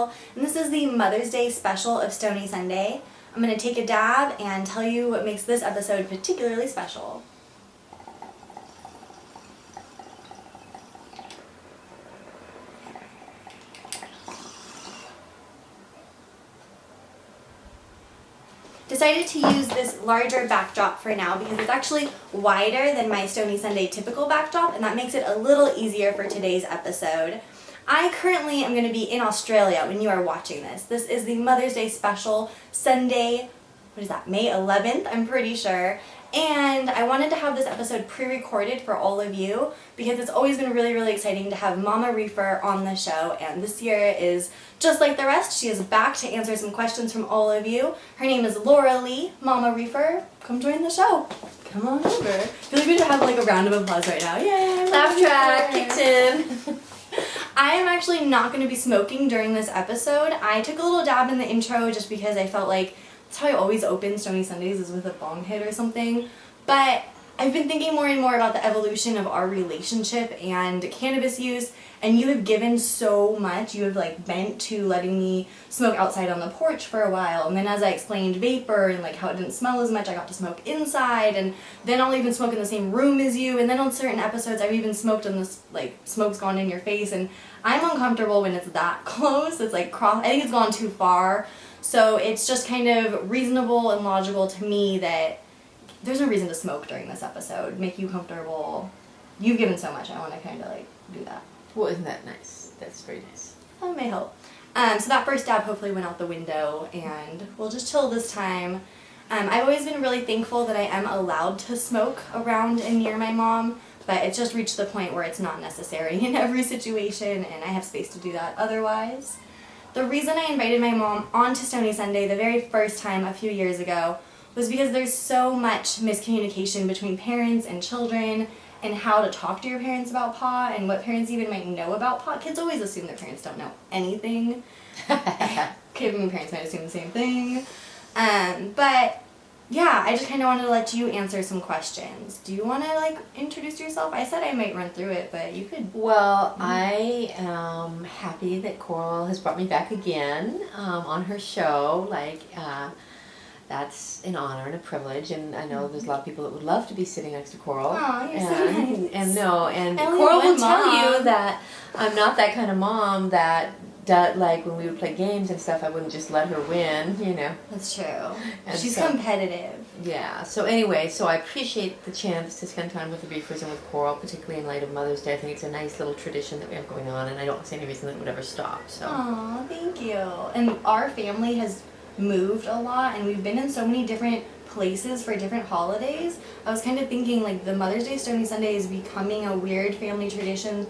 Coral, and this is the Mother's Day special of Stoney Sunday. I'm going to take a dab and tell you what makes this episode particularly special. Decided to use this larger backdrop for now because it's actually wider than my Stoney Sunday typical backdrop, and that makes it a little easier for today's episode. I currently am going to be in Australia when you are watching this. This is the Mother's Day special, Sunday, what is that, May 11th, I'm pretty sure. And I wanted to have this episode pre-recorded for all of you because it's always been really, really exciting to have Mama Reefer on the show, and this year is just like the rest. She is back to answer some questions from all of you. Her name is Laura Lee. Mama Reefer, come join the show. Come on over. I feel like we should have like a round of applause right now. Yay! Laugh track kicked in. I am actually not going to be smoking during this episode. I took a little dab in the intro just because I felt like that's how I always open Stoney Sundays, is with a bong hit or something. But I've been thinking more and more about the evolution of our relationship and cannabis use, and you have given so much. You have like bent to letting me smoke outside on the porch for a while, and then as I explained vapor and like how it didn't smell as much, I got to smoke inside, and then I'll even smoke in the same room as you, and then on certain episodes I've even smoked and this like smoke's gone in your face, and I'm uncomfortable when it's that close. It's like I think it's gone too far. So it's just kind of reasonable and logical to me that there's no reason to smoke during this episode. Make you comfortable. You've given so much. I want to kind of like do that. Well, isn't that nice? That's very nice. That may help. So that first dab hopefully went out the window, and we'll just chill this time. I've always been really thankful that I am allowed to smoke around and near my mom, but it's just reached the point where it's not necessary in every situation, and I have space to do that otherwise. The reason I invited my mom onto Stoney Sunday the very first time a few years ago was because there's so much miscommunication between parents and children, and how to talk to your parents about pot and what parents even might know about pot. Kids always assume their parents don't know anything. Parents might assume the same thing. But yeah, I just kind of wanted to let you answer some questions. Do you want to like introduce yourself? I said I might run through it, but you could. Well, I am happy that Coral has brought me back again on her show. That's an honor and a privilege, and I know there's a lot of people that would love to be sitting next to Coral. Oh, you're so nice. And Coral will tell you that I'm not that kind of mom that like when we would play games and stuff, I wouldn't just let her win, you know. That's true. And she's competitive. Yeah. So anyway, I appreciate the chance to spend time with the Reefers and with Coral, particularly in light of Mother's Day. I think it's a nice little tradition that we have going on, and I don't see any reason that it would ever stop. So. Aw, thank you. And our family has moved a lot, and we've been in so many different places for different holidays. I was kind of thinking like the Mother's Day Stoney Sunday is becoming a weird family tradition.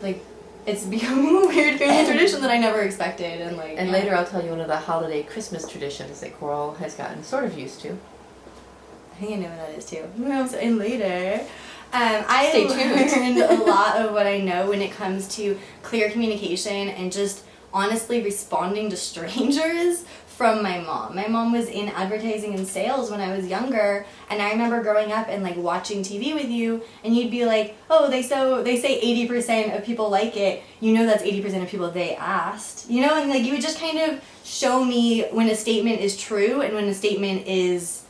Like, it's becoming a weird family tradition that I never expected, and like. And later I'll tell you one of the holiday Christmas traditions that Coral has gotten sort of used to. I think I know what that is too. And later. I Stay tuned. learned a lot of what I know when it comes to clear communication and just honestly responding to strangers from my mom. My mom was in advertising and sales when I was younger, and I remember growing up and like watching TV with you, and you'd be like, oh, they say 80% of people like it, you know that's 80% of people they asked, you know, and like you would just kind of show me when a statement is true and when a statement is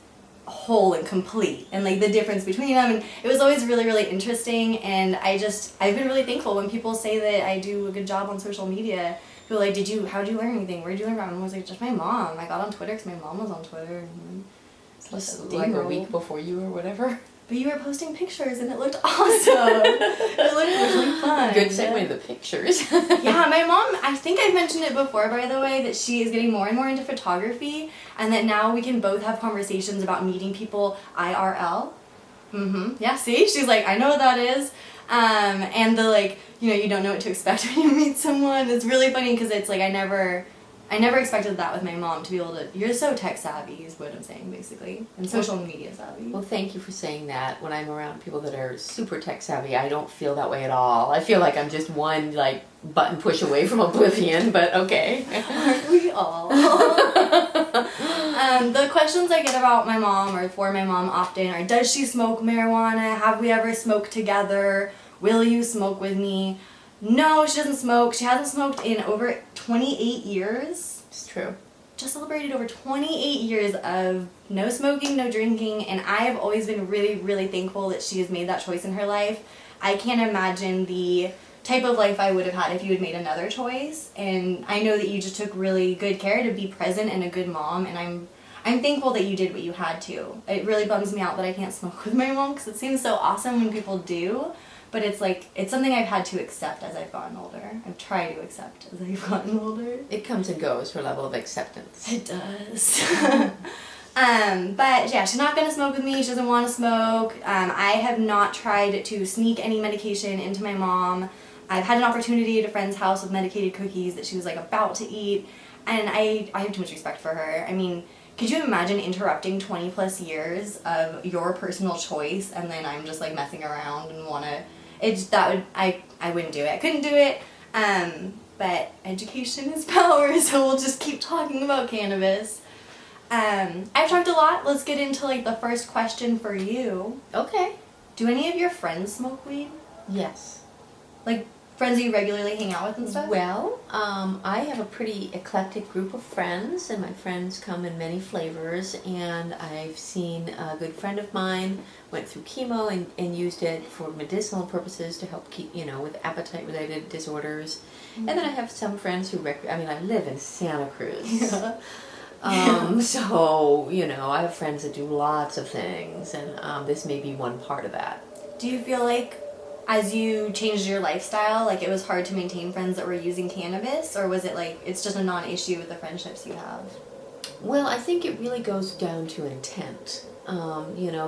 whole and complete, and like the difference between them, and it was always really, really interesting. And I've been really thankful when people say that I do a good job on social media. People are like, how did you learn anything? Where did you learn from? And I was like, just my mom. I got on Twitter because my mom was on Twitter. And it's like a week before you or whatever. But you were posting pictures and it looked awesome. It looked really fun. Good segue to the pictures. Yeah, my mom, I think I've mentioned it before, by the way, that she is getting more and more into photography, and that now we can both have conversations about meeting people IRL. Yeah, see? She's like, I know what that is. And the like, you know, you don't know what to expect when you meet someone. It's really funny because it's like I never expected that with my mom, to be able to, you're so tech savvy is what I'm saying basically, and social media savvy. Well, thank you for saying that. When I'm around people that are super tech savvy, I don't feel that way at all. I feel like I'm just one like button push away from oblivion, but okay. Aren't we all? The questions I get about my mom or for my mom often are, does she smoke marijuana? Have we ever smoked together? Will you smoke with me? No, she doesn't smoke. She hasn't smoked in over 28 years. It's true. Just celebrated over 28 years of no smoking, no drinking, and I have always been really, really thankful that she has made that choice in her life. I can't imagine the type of life I would have had if you had made another choice, and I know that you just took really good care to be present and a good mom, and I'm thankful that you did what you had to. It really bums me out that I can't smoke with my mom because it seems so awesome when people do. But it's like, it's something I've had to accept as I've gotten older. I've tried to accept as I've gotten older. It comes and goes, her level of acceptance. It does. But yeah, she's not going to smoke with me. She doesn't want to smoke. I have not tried to sneak any medication into my mom. I've had an opportunity at a friend's house with medicated cookies that she was like about to eat. And I have too much respect for her. I mean, could you imagine interrupting 20 plus years of your personal choice and then I'm just like messing around and want to... I wouldn't do it. I couldn't do it. But education is power, so we'll just keep talking about cannabis. I've talked a lot. Let's get into like the first question for you. Okay. Do any of your friends smoke weed? Yes. Like friends that you regularly hang out with and stuff? Well, I have a pretty eclectic group of friends, and my friends come in many flavors, and I've seen a good friend of mine went through chemo and used it for medicinal purposes to help keep, with appetite-related disorders. Mm-hmm. And then I have some friends who, I live in Santa Cruz. Yeah. So, I have friends that do lots of things, and this may be one part of that. Do you feel like as you changed your lifestyle, like it was hard to maintain friends that were using cannabis, or was it like it's just a non-issue with the friendships you have? Well, I think it really goes down to intent,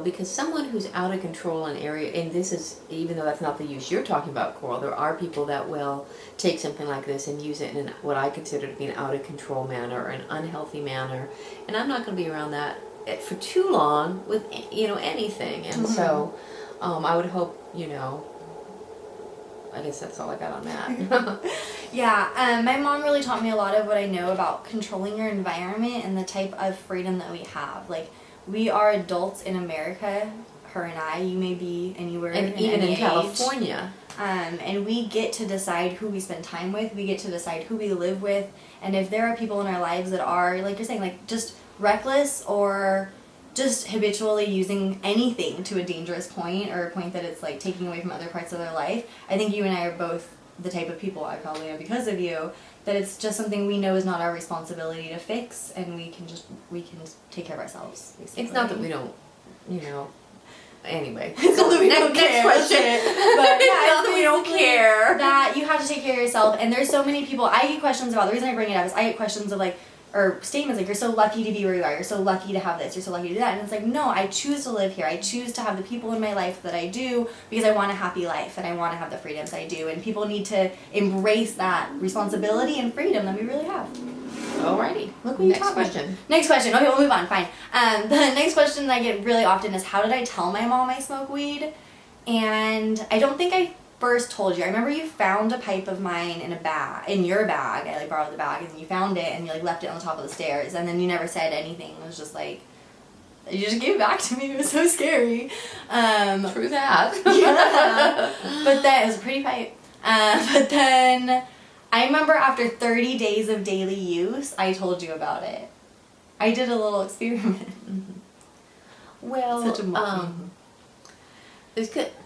because someone who's out of control in area, and this is, even though that's not the use you're talking about, Coral, there are people that will take something like this and use it in what I consider to be an out of control manner or an unhealthy manner, and I'm not going to be around that for too long with, anything, and mm-hmm. so I would hope, I guess that's all I got on that. Yeah, my mom really taught me a lot of what I know about controlling your environment and the type of freedom that we have. Like, we are adults in America, her and I. You may be anywhere, and even in California. And we get to decide who we spend time with. We get to decide who we live with. And if there are people in our lives that are, like you're saying, like just reckless or just habitually using anything to a dangerous point or a point that it's like taking away from other parts of their life, I think you and I are both the type of people, I probably am because of you, that it's just something we know is not our responsibility to fix, and we can take care of ourselves, basically. It's not that we don't, anyway. It's not that we don't next care. question. But yeah, It's not that we don't care. That you have to take care of yourself, and there's so many people, I get questions about, the reason I bring it up is I get questions of like, or statements like, you're so lucky to be where you are, you're so lucky to have this, you're so lucky to do that, and it's like, no, I choose to live here, I choose to have the people in my life that I do, because I want a happy life, and I want to have the freedoms I do, and people need to embrace that responsibility and freedom that we really have. Alrighty. Look what you Next question. Next question. Okay, we'll move on, fine. The next question that I get really often is, how did I tell my mom I smoke weed? And I don't think I first told you. I remember you found a pipe of mine in your bag. I like borrowed the bag, and you found it and you like left it on the top of the stairs, and then you never said anything. It was just like, you just gave it back to me. It was so scary. True that. Yeah. But that, it was a pretty pipe. But then I remember after 30 days of daily use, I told you about it. I did a little experiment. Mm-hmm. Well, such a mom.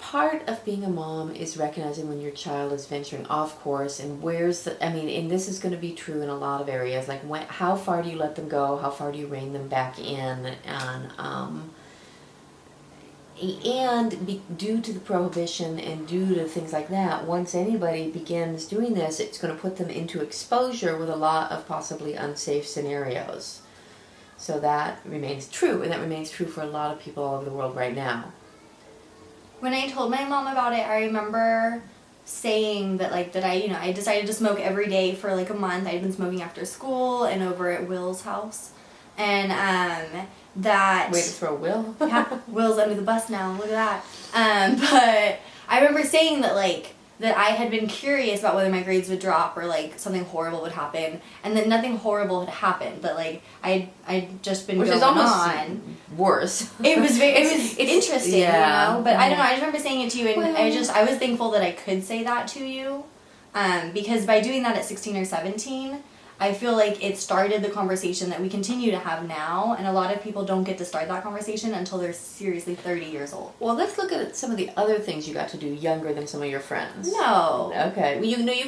Part of being a mom is recognizing when your child is venturing off course, and and this is going to be true in a lot of areas, like how far do you let them go, how far do you rein them back in, and due to the prohibition and due to things like that, once anybody begins doing this, it's going to put them into exposure with a lot of possibly unsafe scenarios. So that remains true, and that remains true for a lot of people all over the world right now. When I told my mom about it, I remember saying that I decided to smoke every day for like a month. I'd been smoking after school and over at Will's house. And that... Way to throw Will. Yeah, Will's under the bus now. Look at that. But I remember saying that I had been curious about whether my grades would drop or like something horrible would happen, and that nothing horrible had happened, but like I'd just been which going is almost on. Worse. It was interesting, yeah. But I don't know, I just remember saying it to you, and well, I was thankful that I could say that to you. Because by doing that at 16 or 17, I feel like it started the conversation that we continue to have now, and a lot of people don't get to start that conversation until they're seriously 30 years old. Well, let's look at some of the other things you got to do younger than some of your friends. No. Okay. Well, you got to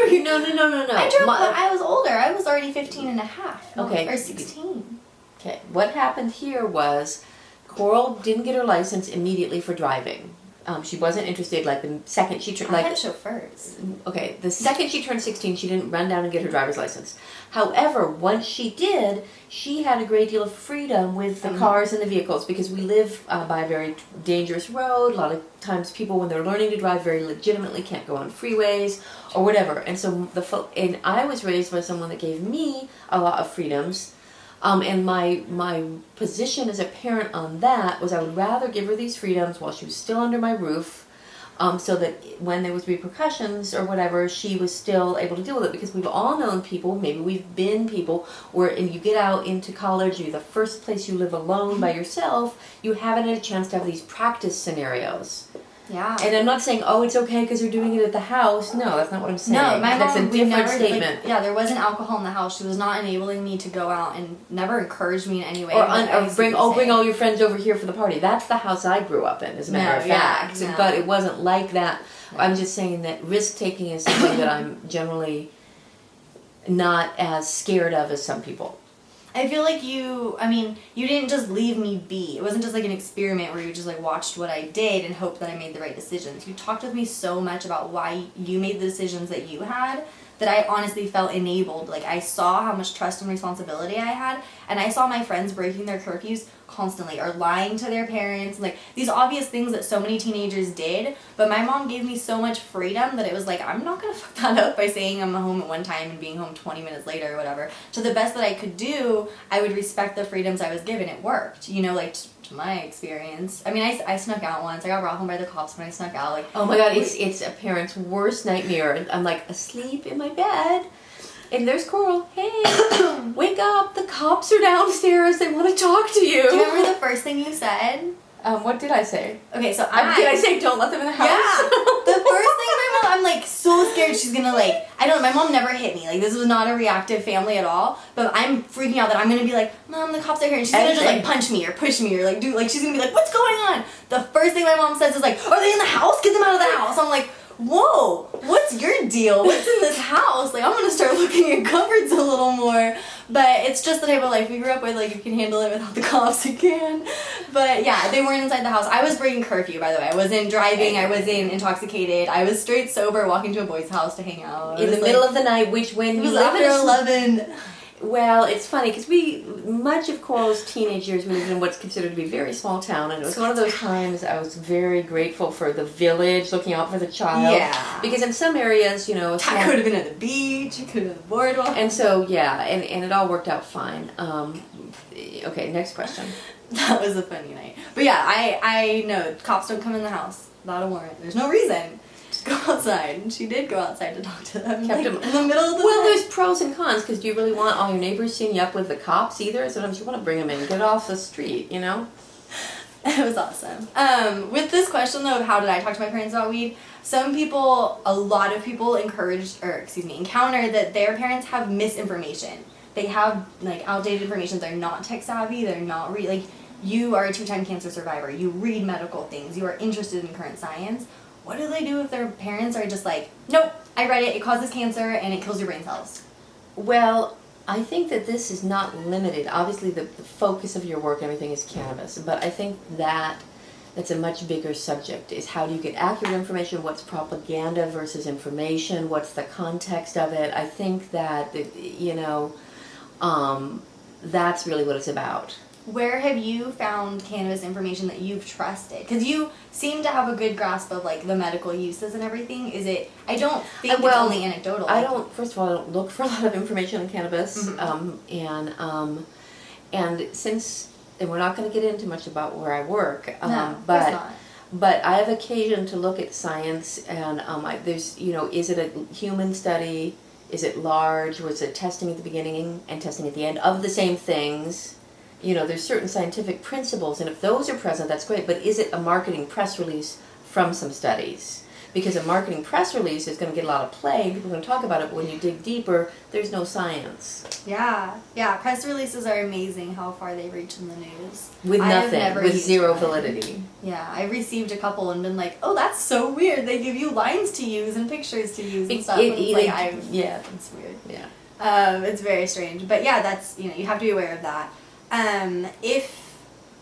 drive. No. I drove when I was older. I was already 15 and a half. Okay. Or 16. Okay. What happened here was Coral didn't get her license immediately for driving. She wasn't interested. Like the second she turned, I had chauffeurs. Okay, the second she turned 16, she didn't run down and get her driver's license. However, once she did, she had a great deal of freedom with the cars and the vehicles because we live by a very dangerous road. A lot of times, people when they're learning to drive very legitimately can't go on freeways or whatever. And so and I was raised by someone that gave me a lot of freedoms. And my position as a parent on that was I would rather give her these freedoms while she was still under my roof, so that when there was repercussions or whatever, she was still able to deal with it. Because we've all known people, maybe we've been people, where and you get out into college, you're the first place you live alone by yourself, you haven't had a chance to have these practice scenarios. Yeah. And I'm not saying, oh, it's okay because you're doing it at the house. No, that's not what I'm saying. No, my that's mom, a different never, statement. there wasn't alcohol in the house. She was not enabling me to go out and never encouraged me in any way. Or bring all your friends over here for the party. That's the house I grew up in, as a matter of fact. No. But it wasn't like that. No. I'm just saying that risk-taking is something that I'm generally not as scared of as some people. I feel like you didn't just leave me be. It wasn't just like an experiment where you just like watched what I did and hoped that I made the right decisions. You talked with me so much about why you made the decisions that you had that I honestly felt enabled. Like I saw how much trust and responsibility I had, and I saw my friends breaking their curfews constantly or lying to their parents, like these obvious things that so many teenagers did. But my mom gave me so much freedom that it was like, I'm not gonna fuck that up by saying I'm home at one time and being home 20 minutes later or whatever. To the best that I could do, I would respect the freedoms I was given. It worked, like to my experience. I mean, I snuck out once. I got brought home by the cops when I snuck out. Like, oh my god, it's a parent's worst nightmare. I'm like asleep in my bed. And there's Coral. Hey, wake up. The cops are downstairs. They want to talk to you. Do you remember the first thing you said? What did I say? Okay, so did I say don't let them in the house? Yeah. The first thing my mom, I'm like so scared she's gonna I don't know, my mom never hit me. Like this was not a reactive family at all. But I'm freaking out that I'm gonna be like, Mom, the cops are here, and she's gonna just like punch me or push me or like she's gonna be like, what's going on? The first thing my mom says is like, are they in the house? Get them out of the house. I'm like, whoa, what's your deal? What's in this house? Like, I'm gonna start looking at cupboards a little more. But it's just the type of life we grew up with. Like, you can handle it without the cops, you can. But yeah, they weren't inside the house. I was breaking curfew, by the way. I wasn't driving. I wasn't intoxicated. I was straight sober, walking to a boy's house to hang out. In the middle of the night, which when it was after 11. Well, it's funny because much of Coral's teenage years we lived in what's considered to be a very small town, and it was one of those times I was very grateful for the village, looking out for the child. Yeah. Because in some areas, I could have been at the beach, it could have been at the boardwalk. And so, yeah, and it all worked out fine. Okay, next question. That was a funny night. But yeah, I know, cops don't come in the house without a warrant. There's no reason. Just go outside. And she did go outside to talk to them. Kept him in the middle of the Well, night. there's pros and cons, because do you really want all your neighbors seeing you up with the cops either? Sometimes you want to bring them in. Get off the street, It was awesome. With this question, though, of how did I talk to my parents about weed, a lot of people encounter that their parents have misinformation. They have, outdated information. They're not tech savvy. They're not, you are a 2-time cancer survivor. You read medical things. You are interested in current science. What do they do if their parents are just like, nope, I read it causes cancer and it kills your brain cells? Well, I think that this is not limited. Obviously, the focus of your work and everything is cannabis, but I think that's a much bigger subject, is how do you get accurate information, what's propaganda versus information, what's the context of it. I think that, that's really what it's about. Where have you found cannabis information that you've trusted? Because you seem to have a good grasp of the medical uses and everything. I don't think it's only anecdotal. First of all, I don't look for a lot of information on cannabis. Mm-hmm. And we're not going to get into much about where I work. No, of course not. But I have occasion to look at science, and there's, is it a human study? Is it large? Was it testing at the beginning and testing at the end of the same things? There's certain scientific principles, and if those are present, that's great, but is it a marketing press release from some studies? because a marketing press release is going to get a lot of play. People are going to talk about it, but when you dig deeper, there's no science. Yeah. Press releases are amazing how far they reach in the news. With nothing, with zero validity. Yeah, I received a couple and been like, oh, that's so weird. They give you lines to use and pictures to use and stuff. It's weird. Yeah. It's very strange. But yeah, that's, you have to be aware of that.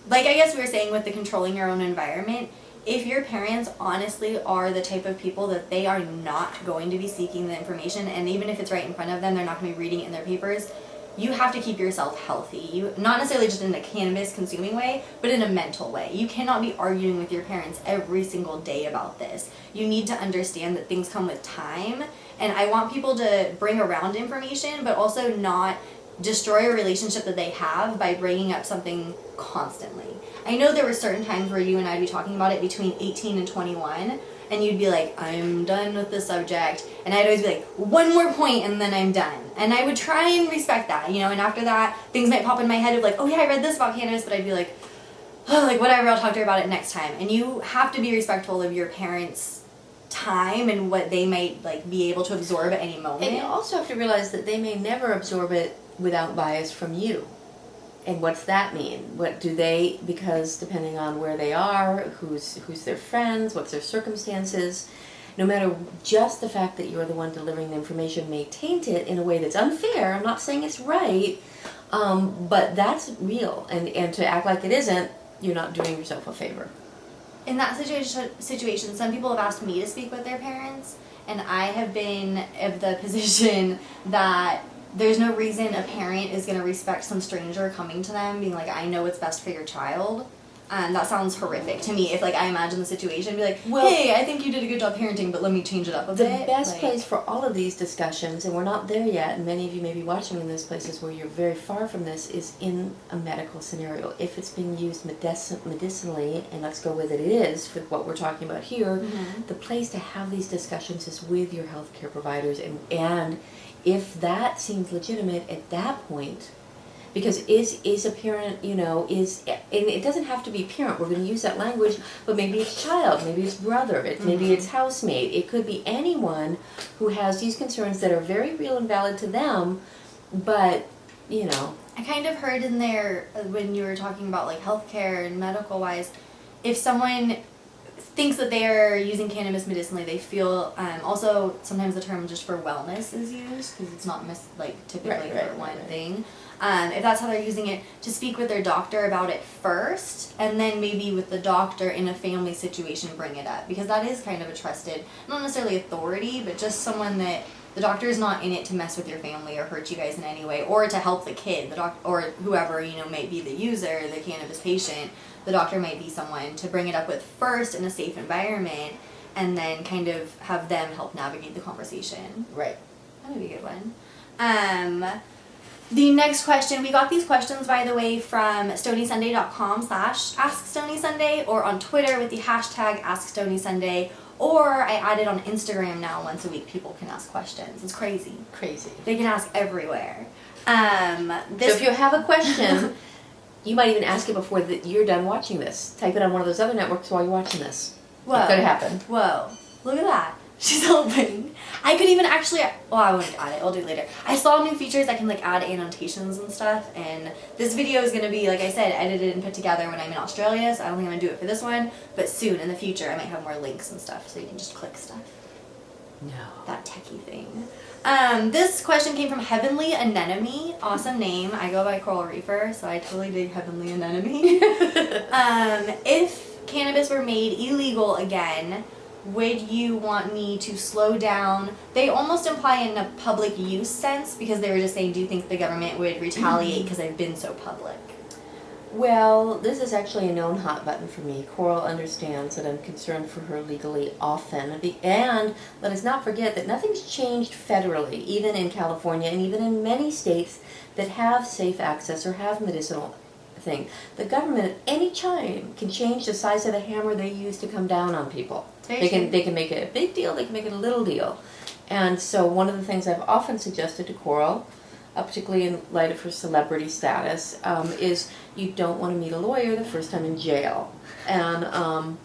Like I guess we were saying with the controlling your own environment, if your parents honestly are the type of people that they are not going to be seeking the information, and even if it's right in front of them, they're not going to be reading it in their papers, you have to keep yourself healthy. Not necessarily just in a cannabis consuming way, but in a mental way. You cannot be arguing with your parents every single day about this. You need to understand that things come with time, and I want people to bring around information, but also not destroy a relationship that they have by bringing up something constantly. I know there were certain times where you and I'd be talking about it between 18 and 21, and you'd be like, I'm done with the subject, and I'd always be like, one more point and then I'm done. And I would try and respect that, and after that, things might pop in my head of like, oh yeah, I read this about cannabis, but I'd be like, oh, like whatever, I'll talk to her about it next time. And you have to be respectful of your parents' time and what they might be able to absorb at any moment. And you also have to realize that they may never absorb it without bias from you. And what's that mean? What do they, because depending on where they are, who's their friends, what's their circumstances, no matter just the fact that you're the one delivering the information may taint it in a way that's unfair. I'm not saying it's right, but that's real. And to act like it isn't, you're not doing yourself a favor. In that situation, some people have asked me to speak with their parents, and I have been of the position that there's no reason a parent is going to respect some stranger coming to them being like, I know what's best for your child. That sounds horrific to me. If I imagine the situation, be like, hey, I think you did a good job parenting, but let me change it up a bit. The best place for all of these discussions, and we're not there yet, and many of you may be watching in those places where you're very far from this, is in a medical scenario. If it's being used medicinally, and let's go with it is, for what we're talking about here, the place to have these discussions is with your healthcare providers, and if that seems legitimate at that point, because is a parent, and it doesn't have to be parent, we're going to use that language, but maybe it's child, maybe it's brother, maybe it's housemate, it could be anyone who has these concerns that are very real and valid to them, but, I kind of heard in there, when you were talking about healthcare and medical wise, if someone thinks that they are using cannabis medicinally, they feel, also sometimes the term just for wellness is used, because it's not typically for one thing. If that's how they're using it, to speak with their doctor about it first, and then maybe with the doctor in a family situation bring it up, because that is kind of a trusted, not necessarily authority, but just someone that the doctor is not in it to mess with your family or hurt you guys in any way, or to help the kid, or whoever might be the user, the cannabis patient. The doctor might be someone to bring it up with first in a safe environment, and then kind of have them help navigate the conversation. Right. That would be a good one. The next question, we got these questions, by the way, from StoneySunday.com/AskStoneySunday, or on Twitter with the hashtag AskStoneySunday, or I added on Instagram now once a week. People can ask questions. It's crazy. Crazy. They can ask everywhere. So if you have a question, you might even ask it before you're done watching this. Type it on one of those other networks while you're watching this. Whoa. It could happen. Whoa. Look at that. She's helping. I could even actually, I won't add it, I'll do it later. I saw new features I can add annotations and stuff, and this video is going to be, like I said, edited and put together when I'm in Australia, so I don't think I'm going to do it for this one, but soon in the future I might have more links and stuff, so you can just click stuff. No. That techie thing. This question came from Heavenly Anemone. Awesome name. I go by Coral Reefer, so I totally dig Heavenly Anemone. If cannabis were made illegal again, would you want me to slow down? They almost imply in a public use sense, because they were just saying, do you think the government would retaliate because I've been so public? Well, this is actually a known hot button for me. Coral understands that I'm concerned for her legally often. And let us not forget that nothing's changed federally, even in California and even in many states that have safe access or have medicinal thing. The government at any time can change the size of the hammer they use to come down on people. They can make it a big deal, they can make it a little deal. And so one of the things I've often suggested to Coral, particularly in light of her celebrity status, is you don't want to meet a lawyer the first time in jail. And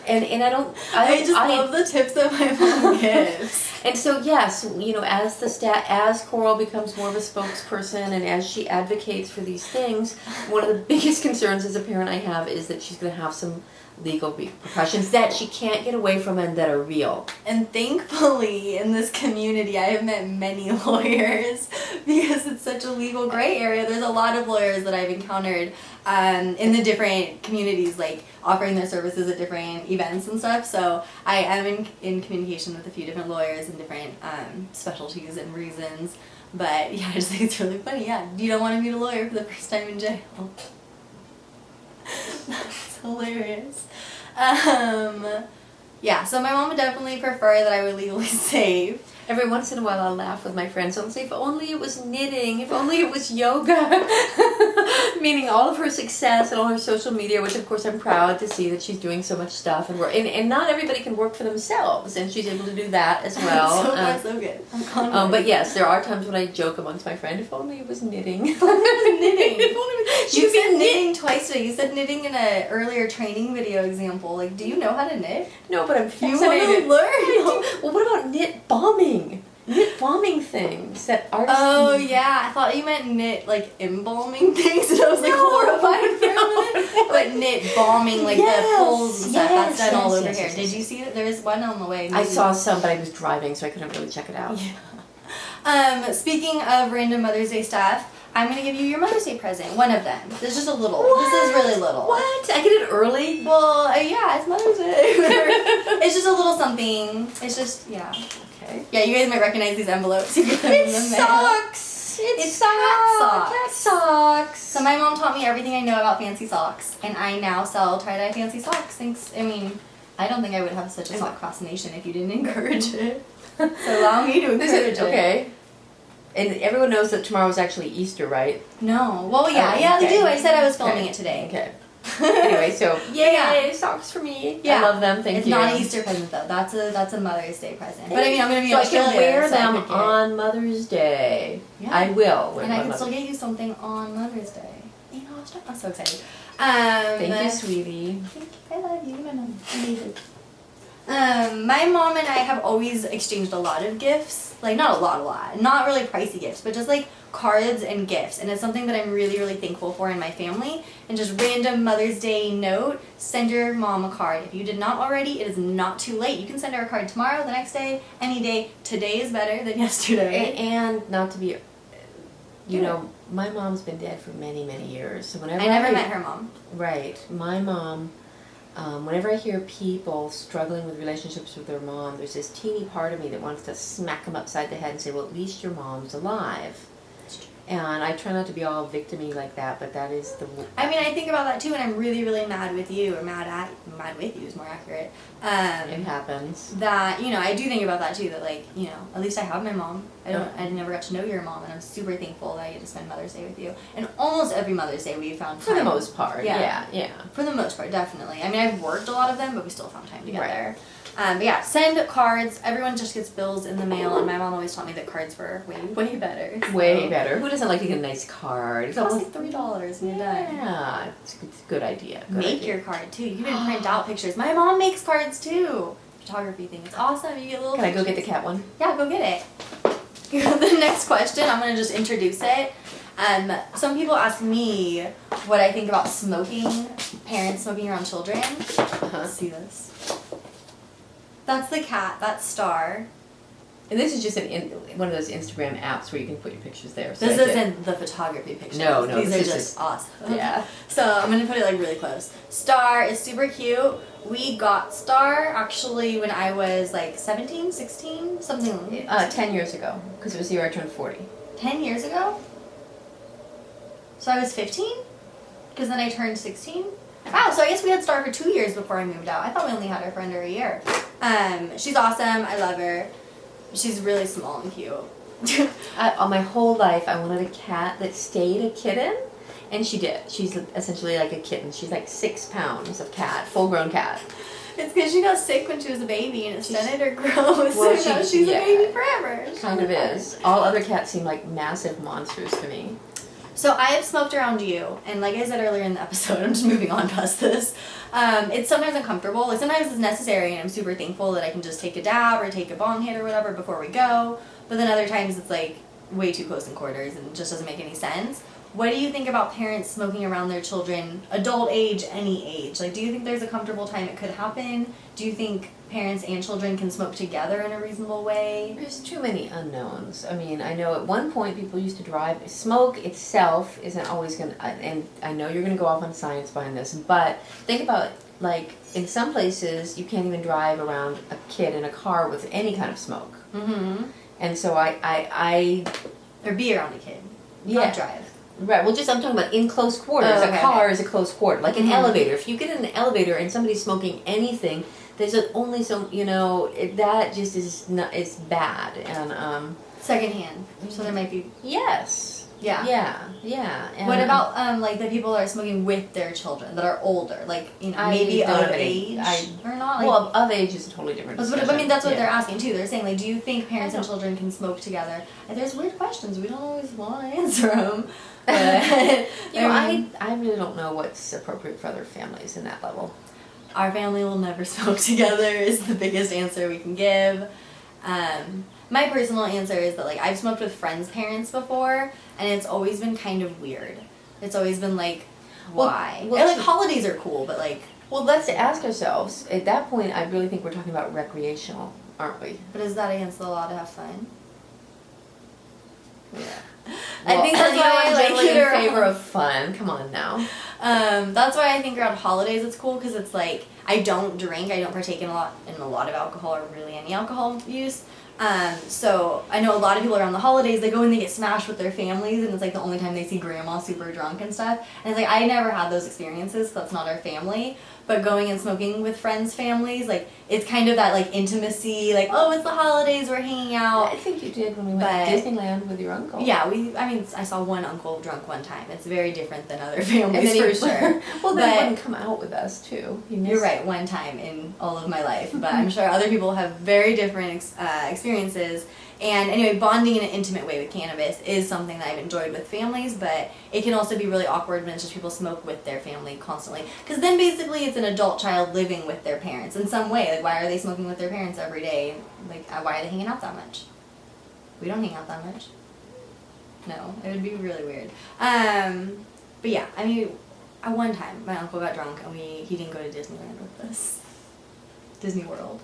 And I just love the tips that my mom gives. And so yes, as Coral becomes more of a spokesperson and as she advocates for these things, one of the biggest concerns as a parent I have is that she's going to have some legal repercussions that she can't get away from and that are real. And thankfully, in this community, I have met many lawyers because it's such a legal gray area. There's a lot of lawyers that I've encountered in the different communities, like offering their services at different events and stuff. So I am in communication with a few different lawyers and different specialties and reasons. But yeah, I just think it's really funny. Yeah, you don't want to meet a lawyer for the first time in jail. That's hilarious. Yeah, so my mom would definitely prefer that I would legally save. Every once in a while I'll laugh with my friends and say, if only it was knitting, if only it was yoga. Meaning all of her success and all her social media, which of course I'm proud to see that she's doing so much stuff. And not everybody can work for themselves, and she's able to do that as well. So far, so good. I'm confident. But yes, there are times when I joke amongst my friends, if only it was knitting. If only it was knitting. You said knitting twice today. You said knitting in an earlier training video example. Like, do you know how to knit? No, but I'm You fascinated. want to learn? Well, what about knit bombing? Knit bombing things that artists. Oh yeah, I thought you meant knit like embalming things, and I was like horrified for a minute. But knit bombing, like the pulls and stuff, that's done all over here. Did you see it? There was one on the way. I saw some, but I was driving, so I couldn't really check it out. Yeah. Speaking of random Mother's Day stuff, I'm gonna give you your Mother's Day present. One of them. There's just a little. What? This is really little. What? I get it early? Well, yeah, it's Mother's Day. It's just a little something. It's just, yeah. Okay. Yeah, you guys might recognize these envelopes. You get them in the mail. Socks! It's cat socks. Cat socks. So my mom taught me everything I know about fancy socks, and I now sell tie-dye fancy socks. Thanks. I mean, I don't think I would have such a sock fascination if you didn't encourage it. So allow me to encourage it. Okay. And everyone knows that tomorrow is actually Easter, right? No. Well, yeah, they do. I said I was filming it today. Okay. Anyway, so yay, socks for me. Yeah. I love them. Thank it's you. not an Easter present though. That's a Mother's Day present. But I mean, I'm gonna be so in Australia, I can wear so them I could on Mother's Day. Yeah. I will. And I can still get you something on Mother's Day. In Australia. I'm so excited. Thank you, sweetie. I love you, my mom. My mom and I have always exchanged a lot of gifts. Like, not a lot. Not really pricey gifts, but just like cards and gifts. And it's something that I'm really, really thankful for in my family. And just random Mother's Day note, send your mom a card. If you did not already, it is not too late. You can send her a card tomorrow, the next day, any day. Today is better than yesterday. And not to be, you know, my mom's been dead for many, many years. So whenever I never met her mom. Right. My mom, whenever I hear people struggling with relationships with their mom, there's this teeny part of me that wants to smack them upside the head and say, well, at least your mom's alive. And I try not to be all victim-y like that, but that is the... I mean, I think about that too, and I'm really, really mad with you, or mad with you is more accurate. It happens. That, you know, I do think about that too, that like, you know, at least I have my mom. I never got to know your mom, and I'm super thankful that I get to spend Mother's Day with you. And almost every Mother's Day we've found time. For the most part, yeah. For the most part, definitely. I mean, I've worked a lot of them, but we still found time together. Right. But yeah, send cards. Everyone just gets bills in the mail, and my mom always taught me that cards were way better. So. Way better. Who doesn't like to get a nice card? It costs like $3 and you're done. Yeah, it's a good idea. Make your card too. You can print out pictures. My mom makes cards too. Photography thing. It's awesome. You get little. Can I go get the cat one? Yeah, go get it. The next question, I'm gonna just introduce it. Some people ask me what I think about smoking, parents smoking around children. Let's see this. That's the cat. That's Star. And this is just one of those Instagram apps where you can put your pictures there. So this isn't the photography pictures. No, These are this just awesome. Yeah. So I'm going to put it like really close. Star is super cute. We got Star actually when I was like 17, 16, something. 10 years ago, because it was the year I turned 40. 10 years ago? So I was 15? Because then I turned 16? Wow, so I guess we had Star for 2 years before I moved out. I thought we only had her for under a year. She's awesome. I love her. She's really small and cute. All my whole life, I wanted a cat that stayed a kitten, and she did. She's essentially like a kitten. She's like 6 pounds of cat, full-grown cat. It's because she got sick when she was a baby, and it stunted her growth. Well, so now she's a baby forever. Kind of is. All other cats seem like massive monsters to me. So I have smoked around you, and like I said earlier in the episode, I'm just moving on past this. It's sometimes uncomfortable. Like sometimes it's necessary, and I'm super thankful that I can just take a dab or take a bong hit or whatever before we go. But then other times it's like way too close in quarters and it just doesn't make any sense. What do you think about parents smoking around their children, adult age, any age? Like, do you think there's a comfortable time it could happen? Do you think parents and children can smoke together in a reasonable way? There's too many unknowns. I mean, I know at one point people used to drive. Smoke itself isn't always going to, and I know you're going to go off on science behind this, but think about, like, in some places you can't even drive around a kid in a car with any kind of smoke. Mm-hmm. And so Or be around a kid. Yeah. Not drive. Right, well, just I'm talking about in close quarters. Oh, okay, a car okay. is a close quarter. Like an elevator. If you get in an elevator and somebody's smoking anything, there's only so, that just is not, it's bad. And, Secondhand. So there might be... yes. Yeah. Yeah. And, what about, like, the people that are smoking with their children, that are older? Like, maybe don't of have any- age? Or not? Like, well, of age is a totally different discussion. I mean, that's what Yeah. they're asking, too. They're saying, like, do you think parents and I know. children can smoke together? And there's weird questions. We don't always want to answer them. But, I really don't know what's appropriate for other families in that level. Our family will never smoke together is the biggest answer we can give. My personal answer is that, like, I've smoked with friends' parents before, and it's always been kind of weird. It's always been like, why? Well, And, like, holidays are cool, but, like... Well, let's ask ourselves, at that point, I really think we're talking about recreational, aren't we? But is that against the law to have fun? Yeah. I think that's why I like generally it in around- favor of fun. Come on now. That's why I think around holidays it's cool, because it's like, I don't drink, I don't partake in a lot of alcohol or really any alcohol use. So I know a lot of people around the holidays, they go and they get smashed with their families, and it's like the only time they see grandma super drunk and stuff. And it's like, I never had those experiences, so that's not our family. But going and smoking with friends' families, like, it's kind of that, like, intimacy, like, oh, it's the holidays, we're hanging out. I think you did when we went to Disneyland with your uncle. Yeah, I saw one uncle drunk one time. It's very different than other families, And then for sure. Well, then he But- wouldn't come out with us, too. You're right, one time in all of my life, but I'm sure other people have very different experiences. And anyway, bonding in an intimate way with cannabis is something that I've enjoyed with families, but it can also be really awkward when it's just people smoke with their family constantly. Because then basically it's an adult child living with their parents in some way. Like, why are they smoking with their parents every day? Like, why are they hanging out that much? We don't hang out that much. No, it would be really weird. But yeah, I mean, at one time, my uncle got drunk and he didn't go to Disneyland with us. Disney World.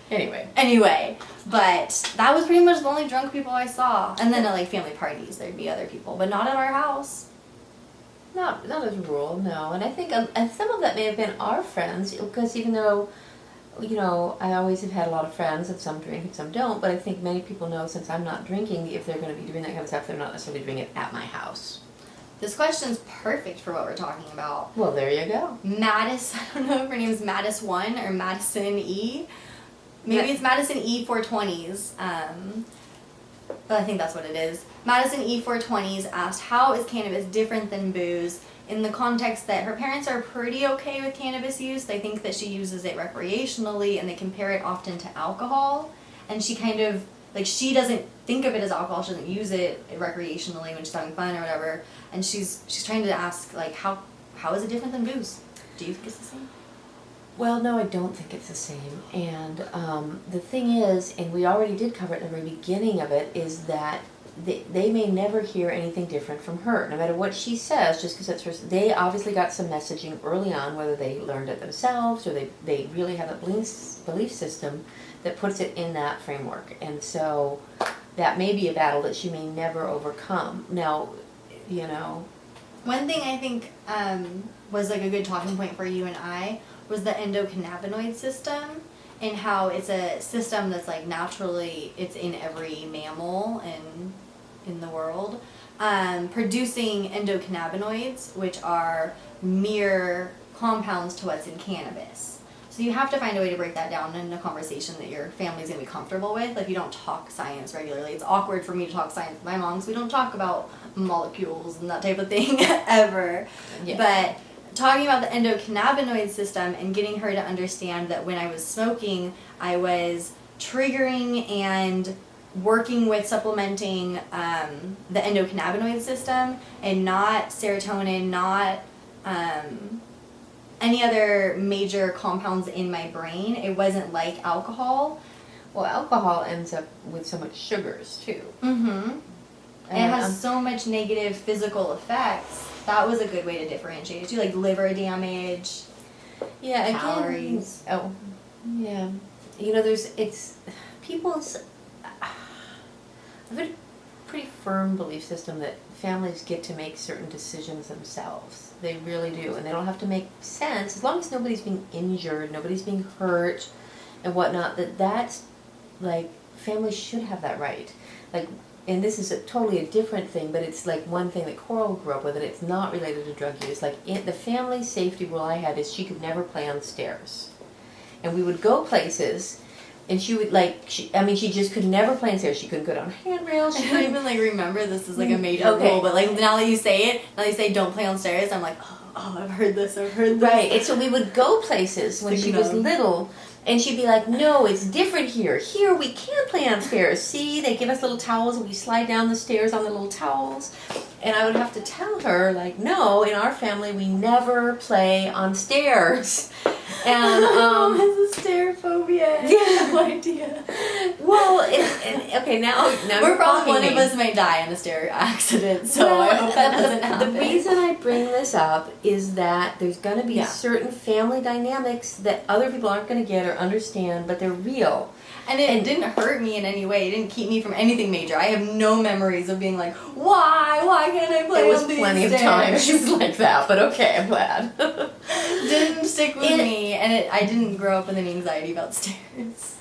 Anyway, but that was pretty much the only drunk people I saw. And then at, like, family parties, there'd be other people, but not at our house. Not as a rule, no. And I think and some of that may have been our friends, because even though, I always have had a lot of friends, and some drink and some don't, but I think many people know, since I'm not drinking, if they're going to be doing that kind of stuff, they're not necessarily doing it at my house. This question's perfect for what we're talking about. Well, there you go. Mattis, I don't know if her name's Mattis 1 or Madison E. Maybe it's Madison E 420s. But I think that's what it is. Madison E 420s asked, how is cannabis different than booze, in the context that her parents are pretty okay with cannabis use. They think that she uses it recreationally, and they compare it often to alcohol. And she kind of, like, she doesn't think of it as alcohol. She doesn't use it recreationally when she's having fun or whatever. And she's trying to ask, like, how is it different than booze? Do you think it's the same? Well, no, I don't think it's the same. And the thing is, and we already did cover it at the very beginning of it, is that they may never hear anything different from her, no matter what she says, just because it's her. They obviously got some messaging early on, whether they learned it themselves or they really have a belief system that puts it in that framework. And so that may be a battle that she may never overcome. Now, One thing I think was, like, a good talking point for you and I was the endocannabinoid system, and how it's a system that's, like, naturally, it's in every mammal in the world, producing endocannabinoids, which are mere compounds to what's in cannabis. So you have to find a way to break that down in a conversation that your family's going to be comfortable with. Like, you don't talk science regularly. It's awkward for me to talk science with my mom, because we don't talk about molecules and that type of thing ever. Yeah. But talking about the endocannabinoid system and getting her to understand that when I was smoking, I was triggering and working with supplementing the endocannabinoid system, and not serotonin, not any other major compounds in my brain. It wasn't like alcohol. Well, alcohol ends up with so much sugars too. Mm-hmm. And it has so much negative physical effects. That was a good way to differentiate it too, like liver damage. Yeah, calories. Again, oh, yeah. You know, people's. I have a pretty firm belief system that families get to make certain decisions themselves. They really do, and they don't have to make sense as long as nobody's being injured, nobody's being hurt, and whatnot. That's like families should have that right. Like, and this is totally a different thing, but it's like one thing that Coral grew up with, and it's not related to drug use. Like the family safety rule I had is she could never play on stairs, and we would go places. And she would she just could never play on stairs. She couldn't go down handrails. I don't even remember this is like a major rule, but now that you say don't play on stairs, I'm like, oh, I've heard this. Right, and so we would go places when she was little, and she'd be like, no, it's different here. Here we can play on stairs. See, they give us little towels, and we slide down the stairs on the little towels. And I would have to tell her, like, no, in our family we never play on stairs. And Mom has a stair phobia. I have no idea. Well, okay, now we're probably one of us might die in a stair accident, so I hope that doesn't happen. The reason I bring this up is that there's going to be certain family dynamics that other people aren't going to get or understand, but they're real. And it didn't hurt me in any way. It didn't keep me from anything major. I have no memories of being like, why can't I play on these stairs? There was plenty of time she was like that, but okay, I'm glad. Didn't stick with me, and I didn't grow up with any anxiety about stairs.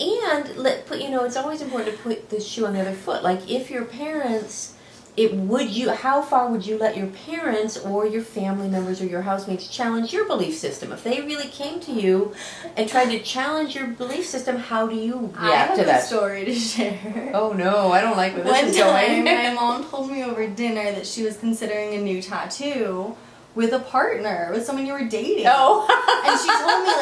And it's always important to put the shoe on the other foot. Like if your parents, how far would you let your parents or your family members or your housemates challenge your belief system? If they really came to you and tried to challenge your belief system, how do you react to that? I have a story to share. Oh no, I don't like where this is going. One time, my mom told me over dinner that she was considering a new tattoo with a partner, with someone you were dating. Oh. And she told me,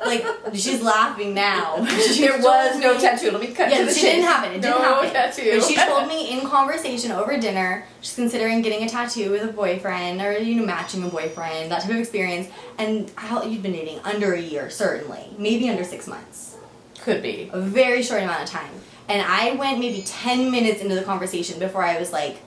like she's laughing now. There was no tattoo. Let me cut to the chase. It didn't happen. It didn't happen. Tattoo. But she told me in conversation over dinner, she's considering getting a tattoo with a boyfriend, or, matching a boyfriend, that type of experience. And how you'd been dating? Under a year, certainly. Maybe under 6 months. Could be. A very short amount of time. And I went maybe 10 minutes into the conversation before I was like,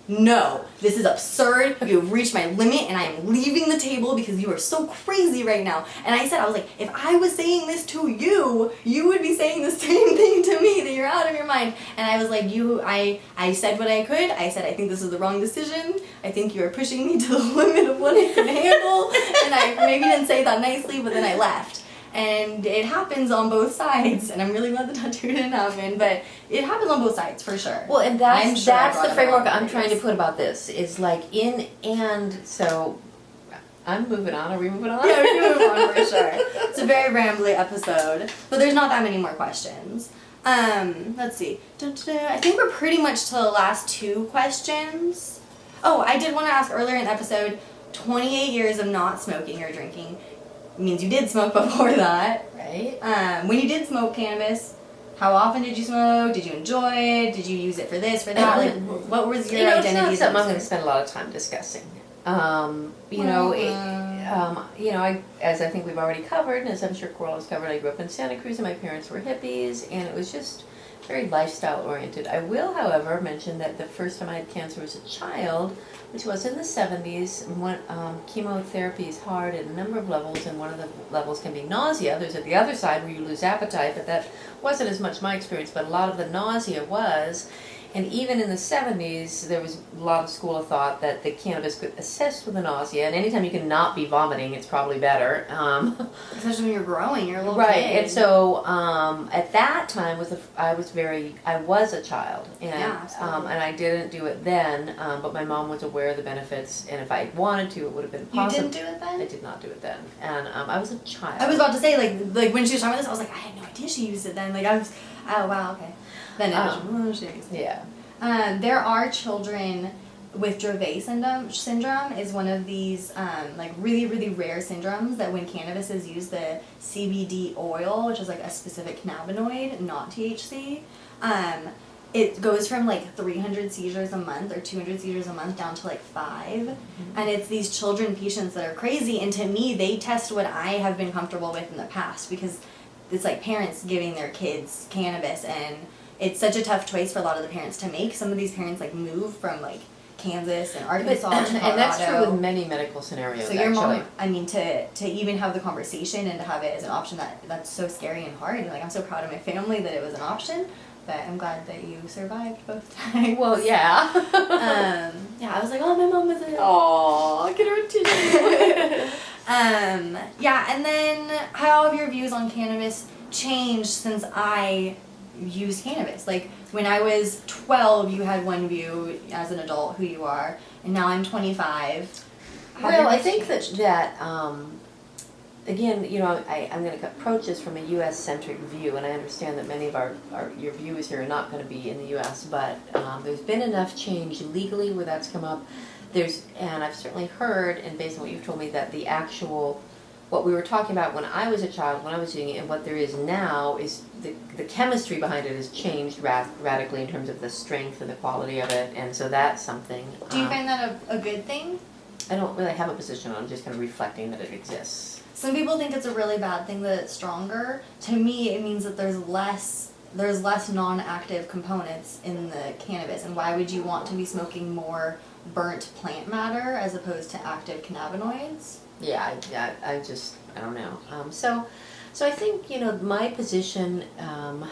no, this is absurd. You have reached my limit and I am leaving the table because you are so crazy right now. And I was like, if I was saying this to you, you would be saying the same thing to me, that you're out of your mind. And I was like, I said what I could. I said, I think this is the wrong decision. I think you are pushing me to the limit of what I can handle. And I maybe didn't say that nicely, but then I left. And it happens on both sides, and I'm really glad the tattoo didn't happen, but it happens on both sides, for sure. Well, and that's the framework I'm trying to put about this, is like so I'm moving on. Are we moving on? Yeah, we can move on for sure. It's a very rambly episode, but there's not that many more questions. Let's see. I think we're pretty much to the last 2 questions. Oh, I did want to ask earlier in the episode, 28 years of not smoking or drinking means you did smoke before that. Right. When you did smoke cannabis, how often did you smoke? Did you enjoy it? Did you use it for this, for that? Like, what was your identity? It's not something I'm going to spend a lot of time discussing. As I think we've already covered, and as I'm sure Coral has covered, I grew up in Santa Cruz and my parents were hippies, and it was just very lifestyle oriented. I will, however, mention that the first time I had cancer was a child, which was in the 70s. Chemotherapy is hard at a number of levels, and one of the levels can be nausea. There's at the other side where you lose appetite, but that wasn't as much my experience, but a lot of the nausea was. And even in the 70s, there was a lot of school of thought that the cannabis could assist with the nausea, and anytime you can not be vomiting, it's probably better. Especially when you're growing, you're a little right. kid. And so at that time I was a child, and and I didn't do it then, but my mom was aware of the benefits, and if I wanted to, it would have been possible. You didn't do it then? I did not do it then, and I was a child. I was about to say, like when she was talking about this, I was like, I had no idea she used it then. Like I was, oh wow, okay. Then it was, yeah. There are children with Dravet syndrome is one of these really, really rare syndromes that when cannabis is used, the CBD oil, which is like a specific cannabinoid, not THC, it goes from like 300 seizures a month or 200 seizures a month down to like 5. And it's these children patients that are crazy, and to me they test what I have been comfortable with in the past, because it's like parents giving their kids cannabis, and it's such a tough choice for a lot of the parents to make. Some of these parents like move from like Kansas and Arkansas to Colorado. And that's true with many medical scenarios. So your mom, I mean, to even have the conversation and to have it as an option, that's so scary and hard. Like, I'm so proud of my family that it was an option, but I'm glad that you survived both times. Well, yeah. Yeah, I was like, oh, my mom was in. Aw, get her a tissue. Yeah, and then how have your views on cannabis changed since I used cannabis? Like, when I was 12, you had one view as an adult who you are, and now I'm 25. Well, I think that again, you know, I'm going to approach this from a U.S.-centric view, and I understand that many of your viewers here are not going to be in the U.S., but there's been enough change legally where that's come up. And I've certainly heard, and based on what you've told me, that the actual, what we were talking about when I was a child, when I was doing it, and what there is now is the chemistry behind it has changed radically in terms of the strength and the quality of it, and so that's something. Do you find that a good thing? I don't really have a position on it. I'm just kind of reflecting that it exists. Some people think it's a really bad thing that it's stronger. To me, it means that there's less non-active components in the cannabis, and why would you want to be smoking more burnt plant matter as opposed to active cannabinoids? Yeah, I don't know. So I think, you know, my position, I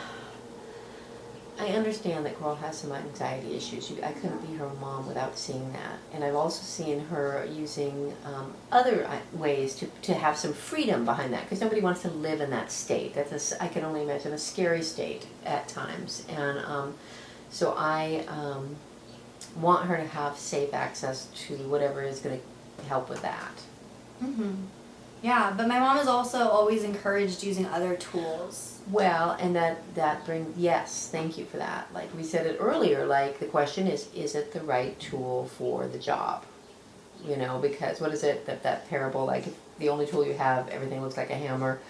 understand that Coral has some anxiety issues. I couldn't be her mom without seeing that. And I've also seen her using other ways to have some freedom behind that, because nobody wants to live in that state. I can only imagine a scary state at times. And so I want her to have safe access to whatever is going to help with that. Mm-hmm. Yeah, but my mom has also always encouraged using other tools. Well, and that brings, yes, thank you for that. Like we said it earlier, like the question is it the right tool for the job? You know, because what is it, that parable, like if the only tool you have, everything looks like a hammer,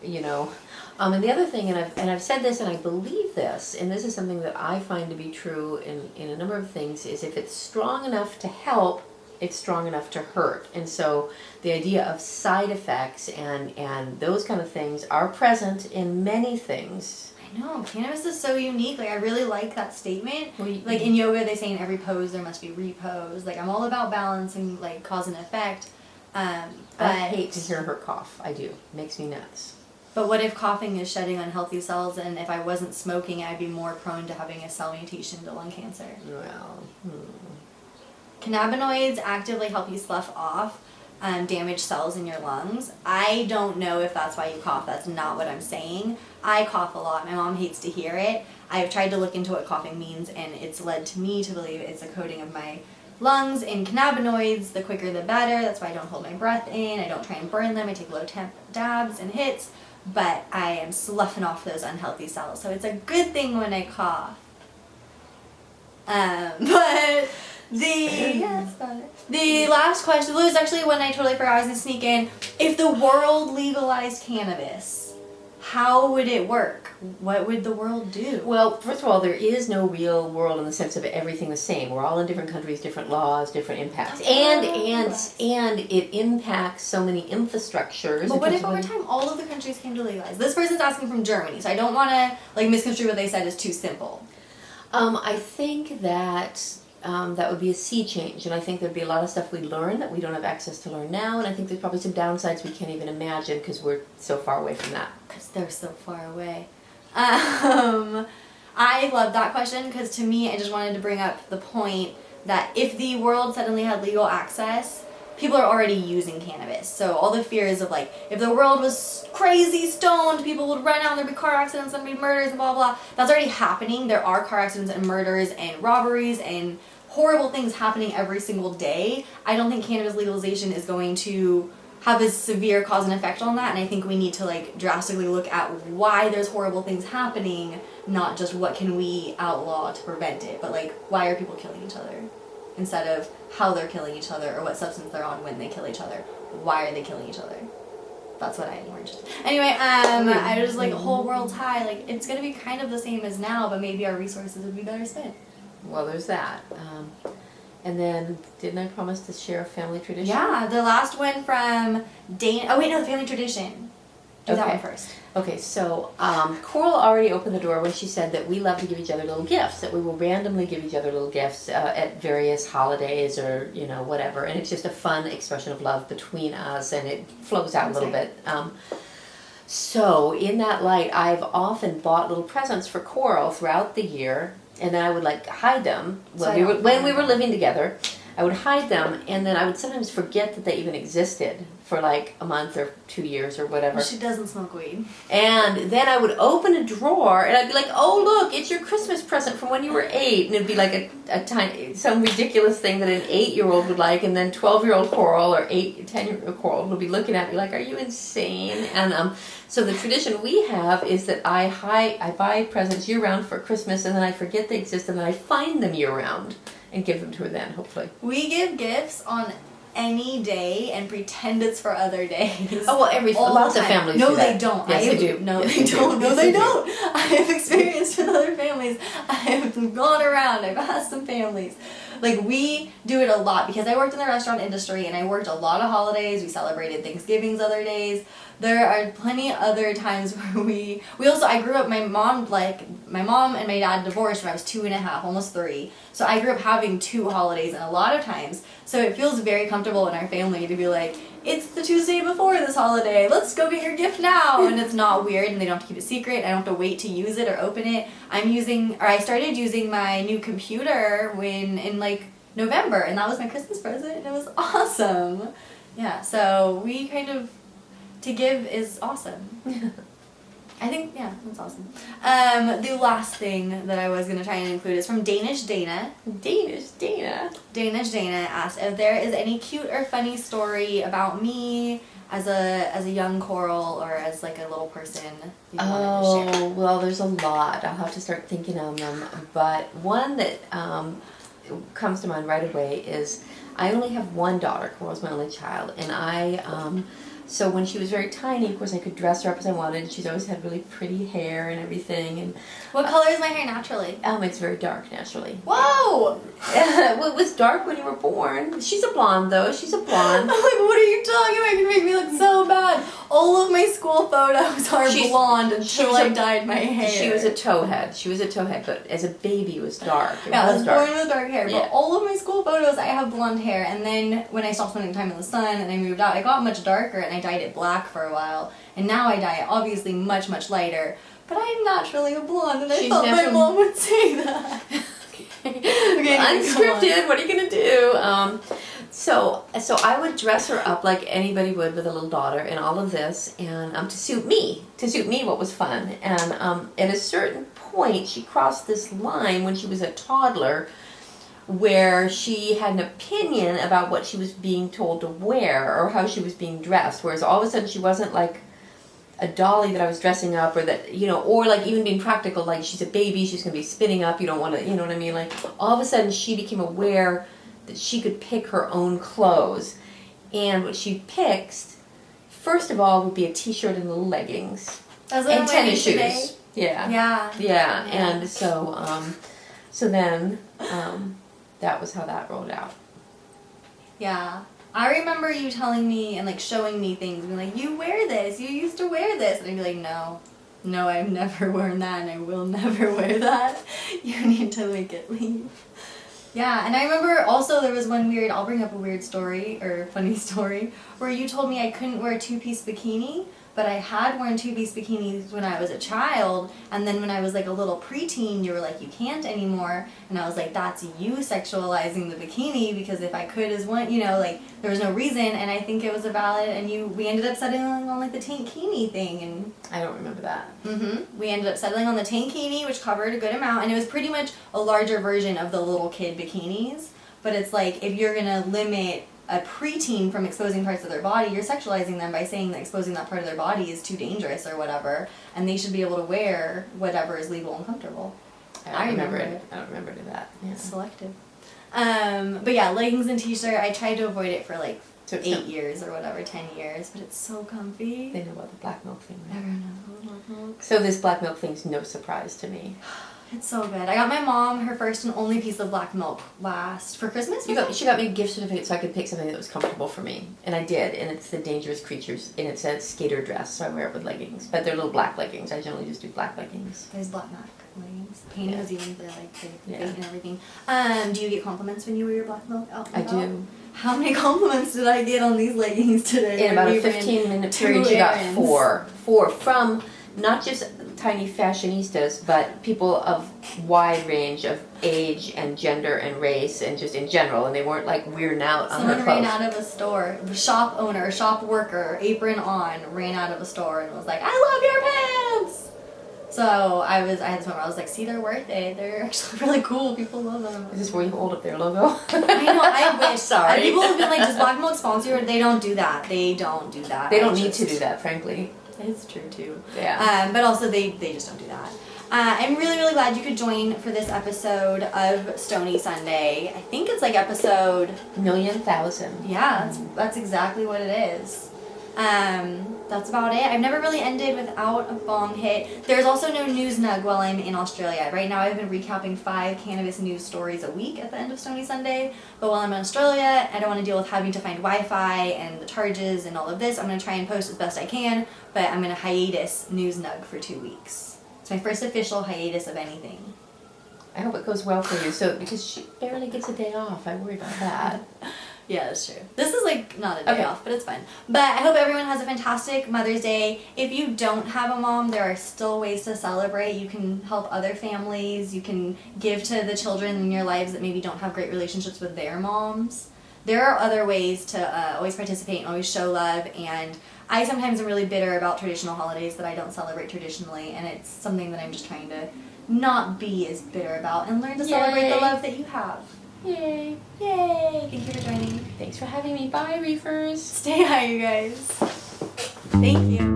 you know. And the other thing, and I've said this and I believe this, and this is something that I find to be true in a number of things, is if it's strong enough to help, it's strong enough to hurt. And so the idea of side effects and those kind of things are present in many things. I know, cannabis is so unique. Like, I really like that statement. Like in yoga, they say in every pose there must be repose. Like, I'm all about balance and like cause and effect. But I hate to hear her cough. I do. It makes me nuts. But what if coughing is shedding unhealthy cells, and if I wasn't smoking, I'd be more prone to having a cell mutation to lung cancer? Well, Cannabinoids actively help you slough off damaged cells in your lungs. I don't know if that's why you cough. That's not what I'm saying. I cough a lot. My mom hates to hear it. I've tried to look into what coughing means, and it's led to me to believe it's a coating of my lungs in cannabinoids. The quicker the better. That's why I don't hold my breath in. I don't try and burn them. I take low temp dabs and hits, but I am sloughing off those unhealthy cells. So it's a good thing when I cough. But the last question was actually one I totally forgot I was going to sneak in. If the world legalized cannabis, how would it work? What would the world do? Well, first of all, there is no real world in the sense of everything the same. We're all in different countries, different laws, different impacts. And it impacts so many infrastructures. But what if over time all of the countries came to legalize? This person's asking from Germany, so I don't want to like misconstrue what they said as too simple. I think that that would be a sea change, and I think there'd be a lot of stuff we'd learn that we don't have access to learn now, and I think there's probably some downsides we can't even imagine because we're so far away from that. Because they're so far away. I love that question because to me I just wanted to bring up the point that if the world suddenly had legal access, people are already using cannabis. So all the fears of like, if the world was crazy stoned, people would run out and there'd be car accidents and there'd be murders and blah, blah, blah. That's already happening. There are car accidents and murders and robberies and horrible things happening every single day. I don't think cannabis legalization is going to have a severe cause and effect on that, and I think we need to like drastically look at why there's horrible things happening, not just what can we outlaw to prevent it, but like why are people killing each other instead of how they're killing each other or what substance they're on when they kill each other. Why are they killing each other? That's what I had more interest in. Anyway, I was like, whole world's high. Like, it's going to be kind of the same as now, but maybe our resources would be better spent. Well, there's that. And then, didn't I promise to share a family tradition? Yeah, the last one from Dana. Oh, wait, no, the family tradition. Do that one first. Okay, so Coral already opened the door when she said that we love to give each other little gifts, that we will randomly give each other little gifts at various holidays or, you know, whatever. And it's just a fun expression of love between us, and it flows out a little bit. So in that light, I've often bought little presents for Coral throughout the year, and then I would like hide them when we were living together. I would hide them, and then I would sometimes forget that they even existed for like a month or 2 years or whatever. She doesn't smoke weed. And then I would open a drawer, and I'd be like, "Oh, look, it's your Christmas present from when you were 8." And it'd be like a tiny, some ridiculous thing that an 8-year-old would like, and then 12-year-old Coral or 10-year-old Coral would be looking at me like, "Are you insane?" And so the tradition we have is that I buy presents year-round for Christmas, and then I forget they exist, and then I find them year-round and give them to her then, hopefully. We give gifts on any day and pretend it's for other days. Oh, well, lots of families do that. No, they don't. Yes, they do. No, Yes, they don't. No, Yes, they don't. I have experienced with other families. I have gone around. I've asked some families. Like, we do it a lot because I worked in the restaurant industry and I worked a lot of holidays. We celebrated Thanksgivings other days. There are plenty other times where we also, I grew up, my mom and my dad divorced when I was 2.5, almost 3. So I grew up having 2 holidays and a lot of times. So it feels very comfortable in our family to be like, it's the Tuesday before this holiday, let's go get your gift now. And it's not weird, and they don't have to keep it secret. I don't have to wait to use it or open it. I started using my new computer in like November, and that was my Christmas present, and it was awesome. Yeah, so we kind of, to give is awesome. I think, yeah, that's awesome. The last thing that I was going to try and include is from Danish Dana. Danish Dana asked if there is any cute or funny story about me as a young Coral or as like a little person you wanted to share. Well, there's a lot. I'll have to start thinking of them. But one that comes to mind right away is I only have one daughter. Coral's my only child. And so when she was very tiny, of course, I could dress her up as I wanted. She's always had really pretty hair and everything. And what color is my hair naturally? It's very dark naturally. Whoa! Well, it was dark when you were born. She's a blonde, though. She's a blonde. I'm like, what are you talking about? You're going to make me look so bad. All of my school photos are blonde until I dyed my hair. She was a towhead. But as a baby, it was dark. I was born with dark hair. Yeah. But all of my school photos, I have blonde hair. And then when I stopped spending time in the sun and I moved out, I got much darker, and I dyed it black for a while. And now I dye it obviously much, much lighter. But I'm naturally a blonde, and I thought my mom would say that. Okay, unscripted, what are you going to do? So I would dress her up like anybody would with a little daughter and all of this, and to suit me what was fun. And at a certain point, she crossed this line when she was a toddler where she had an opinion about what she was being told to wear or how she was being dressed, whereas all of a sudden she wasn't like a dolly that I was dressing up, or that, you know, or like even being practical, like she's a baby, she's going to be spinning up, you don't want to, you know what I mean? Like all of a sudden she became aware that she could pick her own clothes. And what she picks, first of all, would be a t-shirt and little leggings. And tennis shoes. Today? Yeah. And so then that was how that rolled out. Yeah. I remember you telling me and like showing me things and like, you wear this, you used to wear this, and I'd be like, no, I've never worn that and I will never wear that. You need to make it leave. Yeah, and I remember also there was I'll bring up a weird story or funny story where you told me I couldn't wear a 2-piece bikini, but I had worn 2-piece bikinis when I was a child, and then when I was like a little preteen, you were like, you can't anymore, and I was like, that's you sexualizing the bikini, because if I could as one, you know, like, there was no reason, and I think it was a valid, and we ended up settling on like the tankini thing, and... I don't remember that. We ended up settling on the tankini, which covered a good amount, and it was pretty much a larger version of the little kid bikinis, but it's like, if you're gonna limit a preteen from exposing parts of their body, you're sexualizing them by saying that exposing that part of their body is too dangerous or whatever, and they should be able to wear whatever is legal and comfortable. I remember it. I don't remember that. Yeah. Selective. But yeah, leggings and t-shirt, I tried to avoid it for like So it's 8 years or whatever, 10 years, but it's so comfy. They know about the black milk thing, right? Everyone knows about black milk. So this black milk thing's no surprise to me. It's so good. I got my mom her first and only piece of black milk for Christmas. She got me a gift certificate so I could pick something that was comfortable for me. And I did. And it's the Dangerous Creatures. And it says skater dress, so I wear it with leggings. But they're little black leggings. I generally just do black leggings. There's black milk leggings. Painting was even for like the Yeah. weight and everything. Do you get compliments when you wear your black milk out and I about? do. How many compliments did I get on these leggings today? In about a We ran 15-minute 2 period, you got errands. 4. 4 from not just tiny fashionistas, but people of wide range of age and gender and race and just in general. And they weren't like weirding out on her Someone clothes. ran out of a store. The shop owner, shop worker, apron on, ran out of a store and was like, "I love your pants." So I had this moment where I was like, "See, they're worth it. They're actually really cool. People love them." Is this where you hold up their logo? I know. I wish. Sorry. People have been like, "Does Black Milk sponsor you?" They don't do that. They don't do that. They don't need to do that, frankly. It's true too. Yeah. But also they just don't do that. I'm really, really glad you could join for this episode of Stoney Sunday. I think it's like episode... Million thousand. Yeah, that's exactly what it is. That's about it. I've never really ended without a bong hit. There's also no news nug while I'm in Australia. Right now I've been recapping 5 cannabis news stories a week at the end of Stoney Sunday. But while I'm in Australia, I don't want to deal with having to find Wi-Fi and the charges and all of this. I'm going to try and post as best I can, but I'm going to hiatus news nug for 2 weeks. It's my first official hiatus of anything. I hope it goes well for you. So because she barely gets a day off, I worry about that. Yeah, that's true. This is like not a day Okay. off, but it's fun. But I hope everyone has a fantastic Mother's Day. If you don't have a mom, there are still ways to celebrate. You can help other families. You can give to the children in your lives that maybe don't have great relationships with their moms. There are other ways to always participate and always show love. And I sometimes am really bitter about traditional holidays that I don't celebrate traditionally. And it's something that I'm just trying to not be as bitter about and learn to celebrate the Yay. love that you have. Yay. Yay! Thank you for joining. Thanks for having me. Bye, Reefers. Stay high, you guys. Thank you.